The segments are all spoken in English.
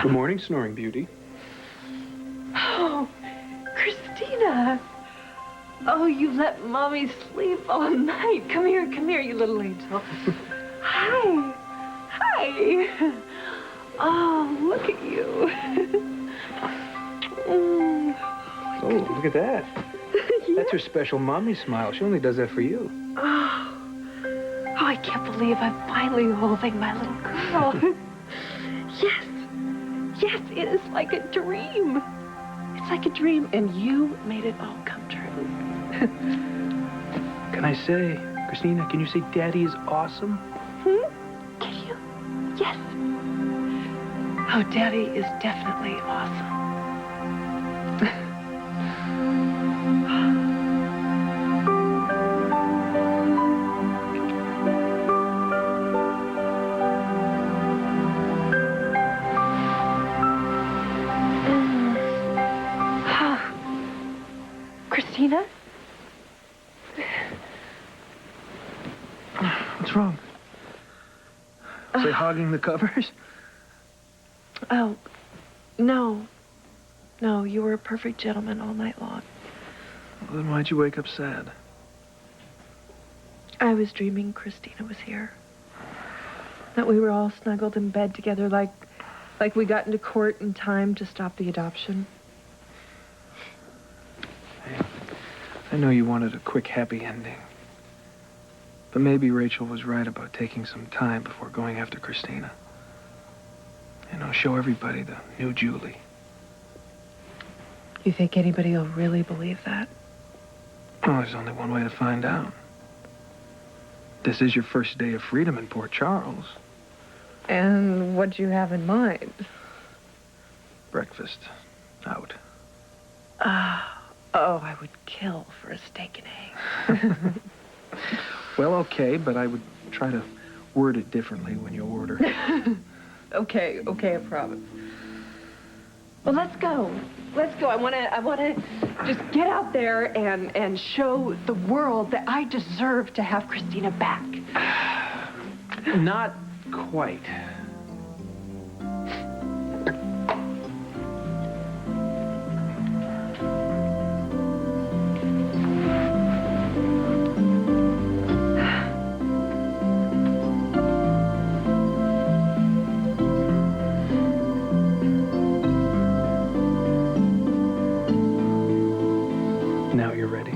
Good morning, Snoring Beauty. Oh, Christina. Oh, you let Mommy sleep all night. Come here, you little angel. Hi. Hi. Oh, look at you. Oh, look at that. Yeah. That's her special mommy smile. She only does that for you. Oh, I can't believe I'm finally holding my little girl. Yes, it is like a dream. It's like a dream, and you made it all come true. Can I say, Christina, can you say Daddy is awesome? Can you? Yes. Oh, Daddy is definitely awesome. Christina? What's wrong? Say hogging the covers? Oh, no. No, you were a perfect gentleman all night long. Well, then why'd you wake up sad? I was dreaming Christina was here. That we were all snuggled in bed together like we got into court in time to stop the adoption. Hey, I know you wanted a quick, happy ending. But maybe Rachel was right about taking some time before going after Christina. You know, show everybody the new Julie. You think anybody will really believe that? Well, there's only one way to find out. This is your first day of freedom in Port Charles. And what do you have in mind? Breakfast. Out. Oh, I would kill for a steak and egg. Well, okay, but I would try to word it differently when you order. Okay, I promise. Well, let's go. I wanna just get out there and show the world that I deserve to have Christina back. Not quite. Now you're ready.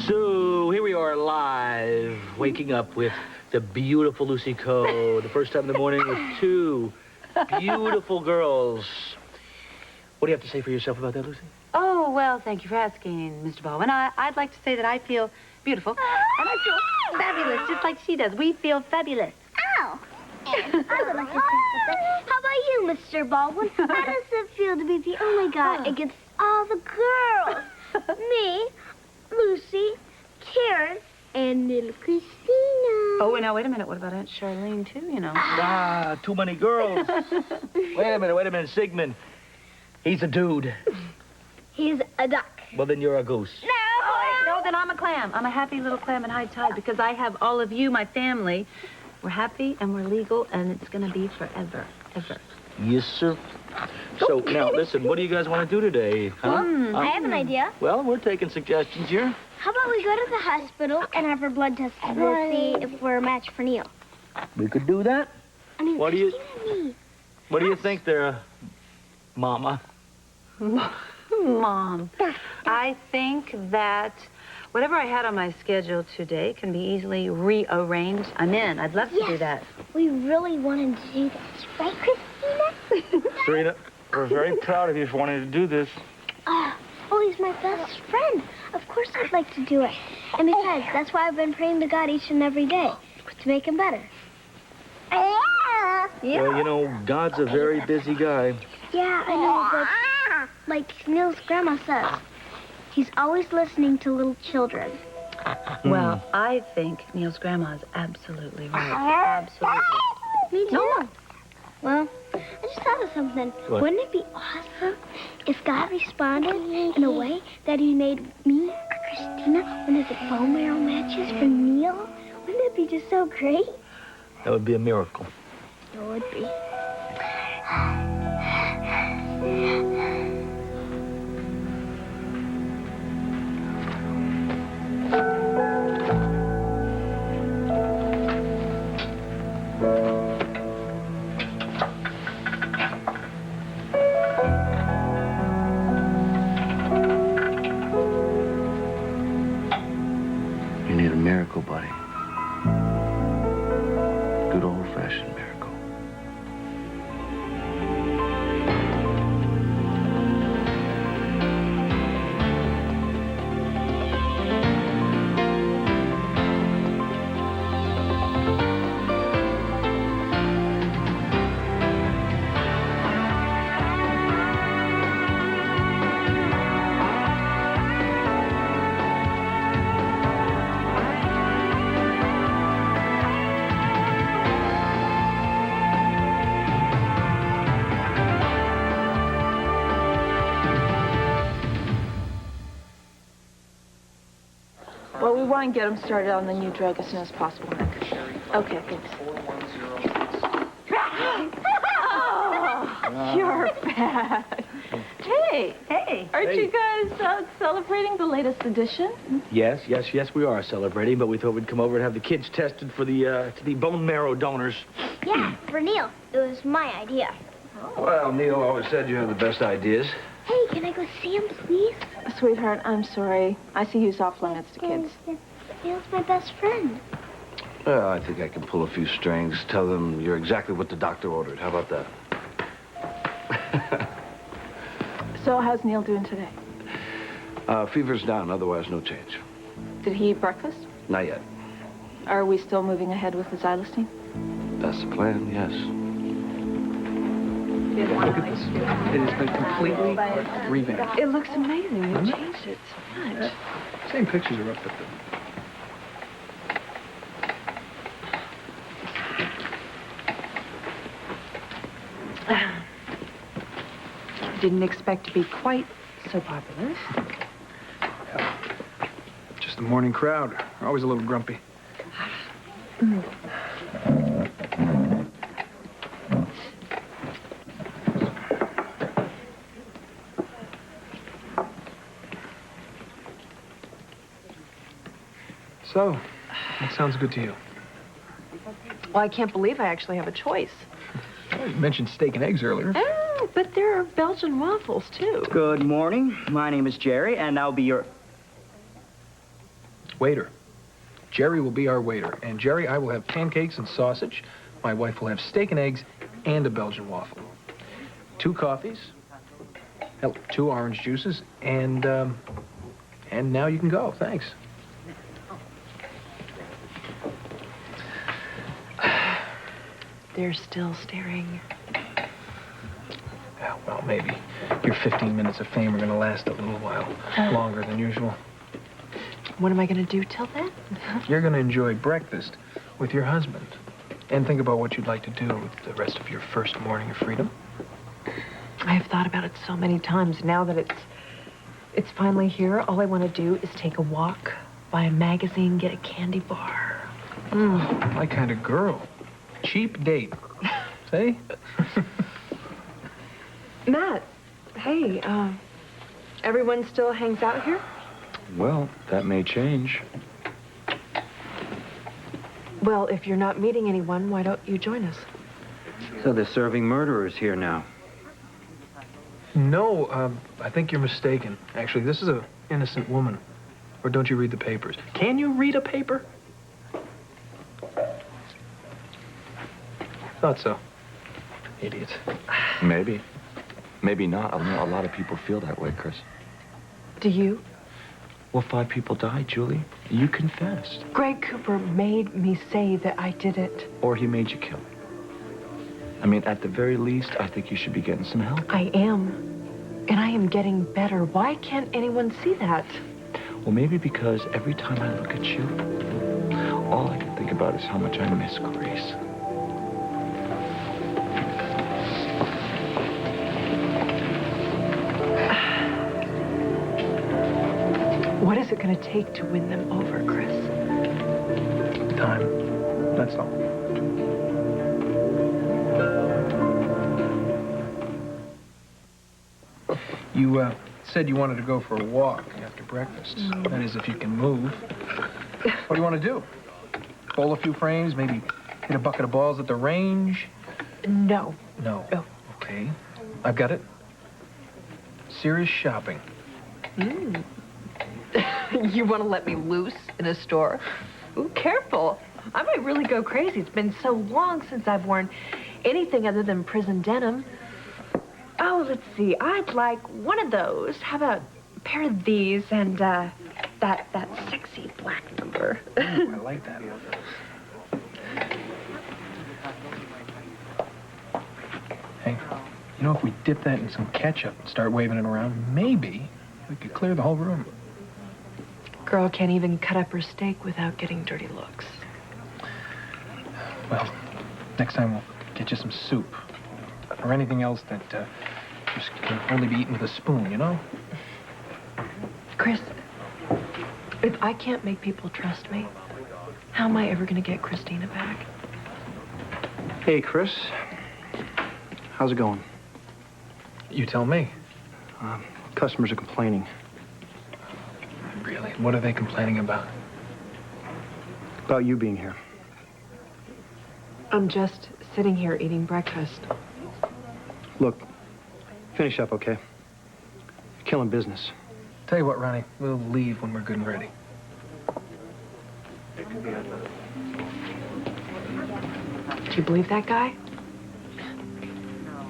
So, here we are live, waking up with the beautiful Lucy Coe. The first time in the morning with two beautiful girls. What do you have to say for yourself about that, Lucy? Oh, well, thank you for asking, Mr. Baldwin. I'd like to say that I feel beautiful, and I feel fabulous, just like she does. We feel fabulous. Ow! I would like to say something. How about you, Mr. Baldwin? How does it feel to be the only guy against all the girls? Me, Lucy, Karen, and little Christina. Oh, now, wait a minute. What about Aunt Charlene, too, you know? Ah, too many girls. Wait a minute, Sigmund. He's a dude. He's a duck. Well, then you're a goose. No, then I'm a clam. I'm a happy little clam in high tide because I have all of you, my family. We're happy and we're legal, and it's going to be forever, ever. Yes, sir. So, now, listen, what do you guys want to do today? Huh? I have an idea. Well, we're taking suggestions here. How about we go to the hospital and have our blood tested to see if we're a match for Neil? We could do that. I mean, What do you- Christina and me. What do you think there, Mama? Mom, I think that whatever I had on my schedule today can be easily rearranged. I'm in. I'd love to do Yes. that. We really wanted to do this, right, Christina? Serena, we're very proud of you for wanting to do this. Oh, he's my best friend. Of course I'd like to do it. And besides, that's why I've been praying to God each and every day, to make him better. Well, you know, God's a very busy guy. Yeah, I know, but like Neil's grandma says, he's always listening to little children. Well, I think Neil's grandma is absolutely right. Absolutely. Me too. Well, I just thought of something. What? Wouldn't it be awesome if God responded in a way that he made me or Christina one of the bone marrow matches for Neil? Wouldn't that be just so great? That would be a miracle. It would be. You need a miracle, buddy. Good old-fashioned miracle. Well, we want to get him started on the new drug as soon as possible, Nick. Okay, thanks. You're bad. Hey, aren't you guys celebrating the latest edition? Yes, we are celebrating, but we thought we'd come over and have the kids tested for the bone marrow donors. Yeah, for Neil. It was my idea. Well, Neil always said you have the best ideas. Hey, can I go see him, please? Sweetheart, I'm sorry. I see you's off limits to kids. Neil's my best friend. Well, I think I can pull a few strings. Tell them you're exactly what the doctor ordered. How about that? So how's Neil doing today? Fever's down, otherwise no change. Did he eat breakfast? Not yet. Are we still moving ahead with the xylostine? That's the plan, yes. Look at this. It has been completely revamped. It looks amazing. You changed it so much. Same pictures are up at the... Didn't expect to be quite so popular. Just the morning crowd. They're always a little grumpy. So, what sounds good to you? Well, I can't believe I actually have a choice. Well, you mentioned steak and eggs earlier. Oh, but there are Belgian waffles, too. Good morning. My name is Jerry, and I'll be your... Waiter. Jerry will be our waiter. And Jerry, I will have pancakes and sausage. My wife will have steak and eggs and a Belgian waffle. 2 coffees. Hell, 2 orange juices. And now you can go. Thanks. They're still staring. Yeah, well, maybe. Your 15 minutes of fame are going to last a little while longer than usual. What am I going to do till then? You're going to enjoy breakfast with your husband. And think about what you'd like to do with the rest of your first morning of freedom. I have thought about it so many times. Now that it's finally here, all I want to do is take a walk, buy a magazine, get a candy bar. My kind of girl. Cheap date. See? Matt, hey, everyone still hangs out here? Well, that may change. Well, if you're not meeting anyone, why don't you join us? So they're serving murderers here now. No, I think you're mistaken. Actually, this is an innocent woman. Or don't you read the papers? Can you read a paper? Thought so. Idiot. Maybe. Maybe not. A lot of people feel that way, Chris. Do you? Well, 5 people died, Julie. You confessed. Greg Cooper made me say that I did it. Or he made you kill him. I mean, at the very least, I think you should be getting some help. I am. And I am getting better. Why can't anyone see that? Well, maybe because every time I look at you, all I can think about is how much I miss Grace. What is it going to take to win them over, Chris? Time. That's all. You said you wanted to go for a walk after breakfast. That is, if you can move. What do you want to do? Bowl a few frames, maybe hit a bucket of balls at the range? No. No. No. Okay. I've got it. Serious shopping. You want to let me loose in a store? Ooh, careful. I might really go crazy. It's been so long since I've worn anything other than prison denim. Oh, let's see. I'd like one of those. How about a pair of these and that sexy black number? Ooh, I like that. Hey, you know, if we dip that in some ketchup and start waving it around, maybe we could clear the whole room. Girl can't even cut up her steak without getting dirty looks. Well, next time we'll get you some soup. Or anything else that just can only be eaten with a spoon, you know? Chris, if I can't make people trust me, how am I ever going to get Christina back? Hey, Chris. How's it going? You tell me. Customers are complaining. Really? What are they complaining about? About you being here. I'm just sitting here eating breakfast. Look, finish up, okay? You're killing business. Tell you what, Ronnie, we'll leave when we're good and ready. Do you believe that guy?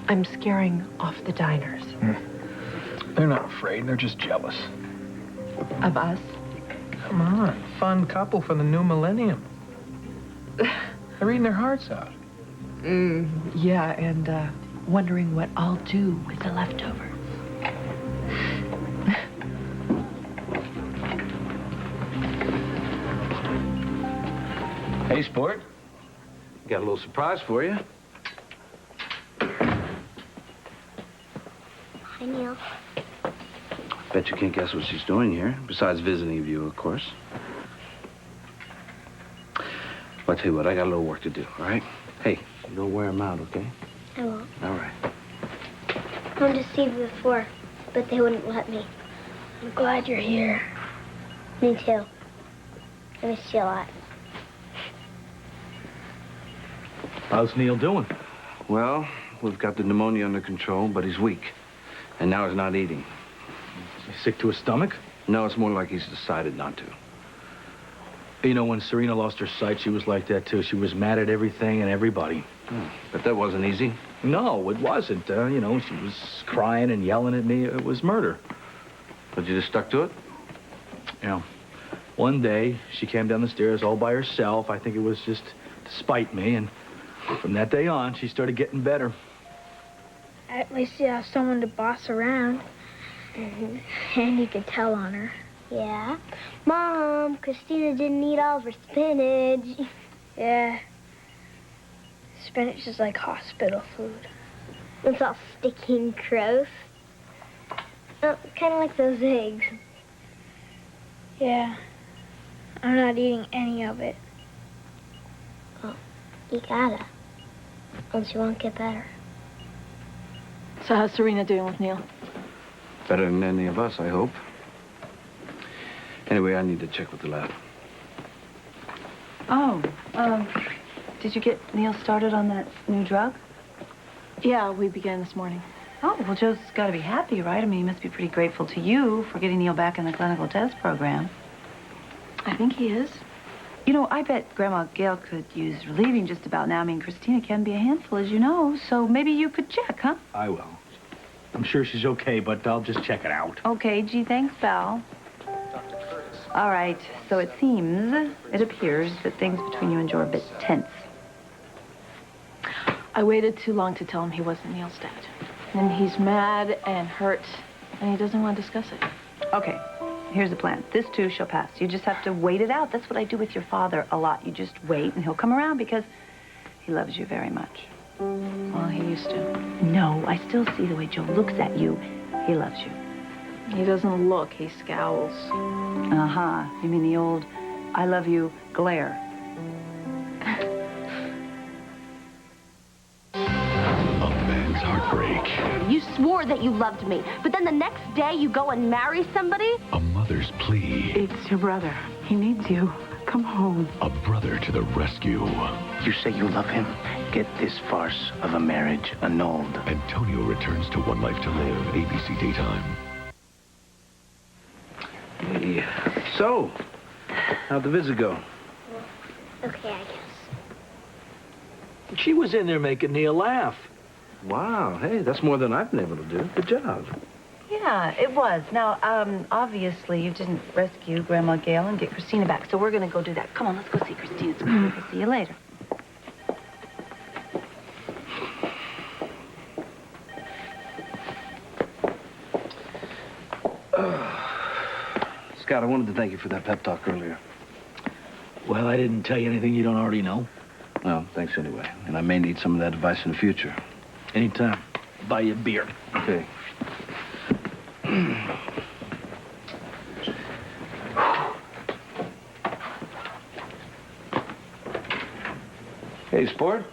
I'm scaring off the diners. They're not afraid. They're just jealous. Of us? Come on. Fun couple for the new millennium. They're eating their hearts out. Yeah, and wondering what I'll do with the leftovers. Hey, sport. Got a little surprise for you. Hi, Neil. Bet you can't guess what she's doing here, besides visiting you, of course. Well, I tell you what, I got a little work to do, all right? Hey, you don't wear them out, okay? I won't. All right. I wanted to see you before, but they wouldn't let me. I'm glad you're here. Me too. I miss you a lot. How's Neil doing? Well, we've got the pneumonia under control, but he's weak. And now he's not eating. He's sick to his stomach? No, it's more like he's decided not to. You know, when Serena lost her sight, she was like that, too. She was mad at everything and everybody. But that wasn't easy. No, it wasn't. You know, she was crying and yelling at me. It was murder. But you just stuck to it? Yeah. One day, she came down the stairs all by herself. I think it was just to spite me. And from that day on, she started getting better. At least you have someone to boss around. And you could tell on her. Yeah? Mom, Christina didn't eat all of her spinach. Yeah. Spinach is like hospital food. It's all sticky and gross. Oh, kind of like those eggs. Yeah. I'm not eating any of it. Well, you gotta. Else you won't get better. So how's Serena doing with Neil? Better than any of us, I hope. Anyway, I need to check with the lab. Oh, did you get Neil started on that new drug? Yeah, we began this morning. Oh, well, Joe's got to be happy, right? I mean, he must be pretty grateful to you for getting Neil back in the clinical test program. I think he is. You know, I bet Grandma Gail could use relieving just about now. I mean, Christina can be a handful, as you know, so maybe you could check, huh? I will. I'm sure she's okay, but I'll just check it out. Okay, gee, thanks, Val. All right, so it appears that things between you and Joe are a bit tense. I waited too long to tell him he wasn't Neil's dad. And he's mad and hurt, and he doesn't want to discuss it. Okay, here's the plan. This, too, shall pass. You just have to wait it out. That's what I do with your father a lot. You just wait, and he'll come around because he loves you very much. Well, he used to. No, I still see the way Joe looks at you. He loves you. He doesn't look, he scowls. Uh-huh. You mean the old, I love you glare. A man's heart heartbreak. You swore that you loved me, but then the next day you go and marry somebody? A mother's plea. It's your brother. He needs you. Come home. A brother to the rescue. You say you love him? Get this farce of a marriage annulled. Antonio returns to One Life to Live, ABC Daytime. Hey, so, how'd the visit go? Okay, I guess. She was in there making Neil laugh. Wow, hey, that's more than I've been able to do. Good job. Yeah, it was. Now, obviously, you didn't rescue Grandma Gail and get Christina back, so we're going to go do that. Come on, let's go see Christina. We'll see you later. Scott, I wanted to thank you for that pep talk earlier. Well, I didn't tell you anything you don't already know. Well, thanks anyway. And I may need some of that advice in the future. Anytime. Buy you a beer. Okay. Hey, sport.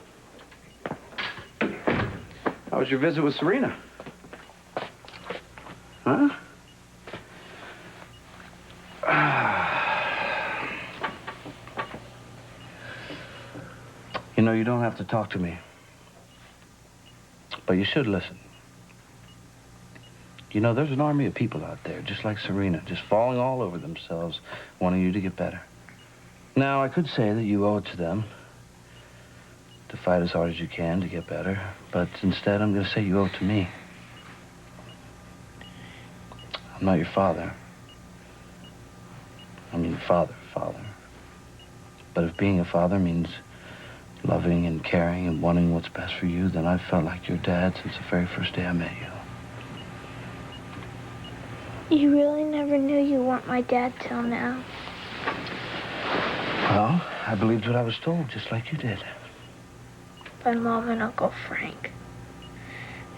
How was your visit with Serena? Huh? You know, you don't have to talk to me. But you should listen. You know, there's an army of people out there, just like Serena, just falling all over themselves, wanting you to get better. Now, I could say that you owe it to them to fight as hard as you can to get better, but instead I'm going to say you owe it to me. I'm not your father. I mean, father. But if being a father means loving and caring and wanting what's best for you, then I've felt like your dad since the very first day I met you. You really never knew you weren't my dad till now. Well, I believed what I was told, just like you did. By Mom and Uncle Frank.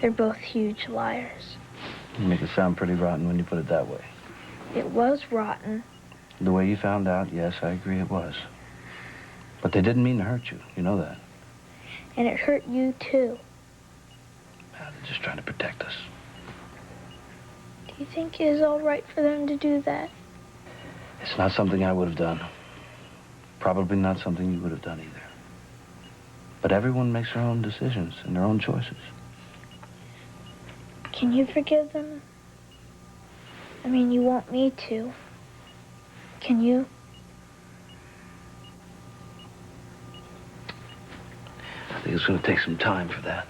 They're both huge liars. You make it sound pretty rotten when you put it that way. It was rotten. The way you found out, yes, I agree it was. But they didn't mean to hurt you. You know that. And it hurt you, too. They're just trying to protect us. Do you think it is all right for them to do that? It's not something I would have done. Probably not something you would have done either. But everyone makes their own decisions and their own choices. Can you forgive them? I mean, you want me to. Can you? I think it's going to take some time for that.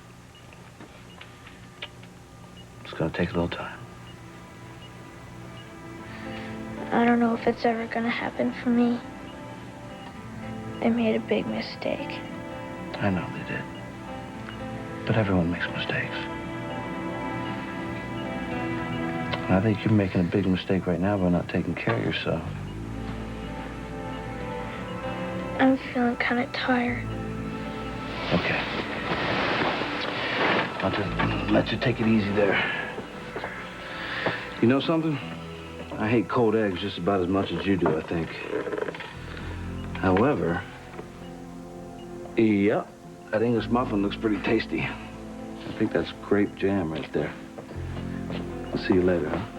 It's going to take a little time. I don't know if it's ever going to happen for me. They made a big mistake. I know they did. But everyone makes mistakes. And I think you're making a big mistake right now by not taking care of yourself. I'm feeling kind of tired. Okay. I'll just let you take it easy there. You know something? I hate cold eggs just about as much as you do, I think. However, yep, that English muffin looks pretty tasty. I think that's grape jam right there. I'll see you later, huh?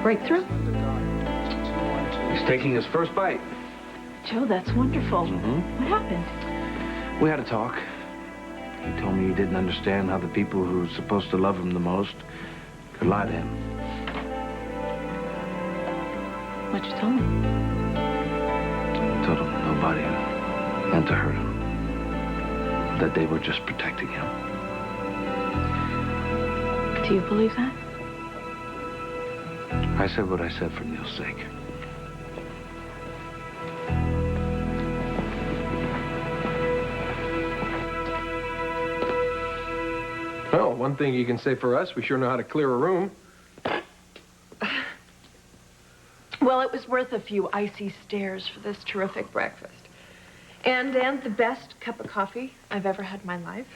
Breakthrough? He's taking his first bite. Joe, that's wonderful. Mm-hmm. What happened? We had a talk. He told me he didn't understand how the people who were supposed to love him the most could lie to him. What'd you tell him? I told him nobody meant to hurt him. That they were just protecting him. Do you believe that? I said what I said for Neil's sake. Well, one thing you can say for us, we sure know how to clear a room. it was worth a few icy stares for this terrific breakfast. And the best cup of coffee I've ever had in my life.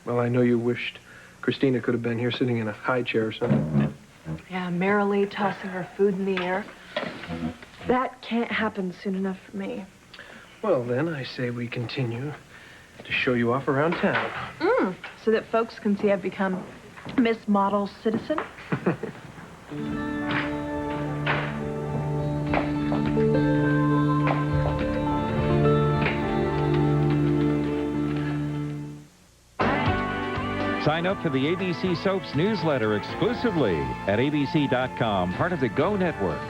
Well, I know you wished Christina could have been here sitting in a high chair or something. Yeah, merrily tossing her food in the air. That can't happen soon enough for me. Well, then, I say we continue to show you off around town. So that folks can see I've become Miss Model Citizen. Sign up for the ABC Soaps newsletter exclusively at abc.com, part of the Go Network.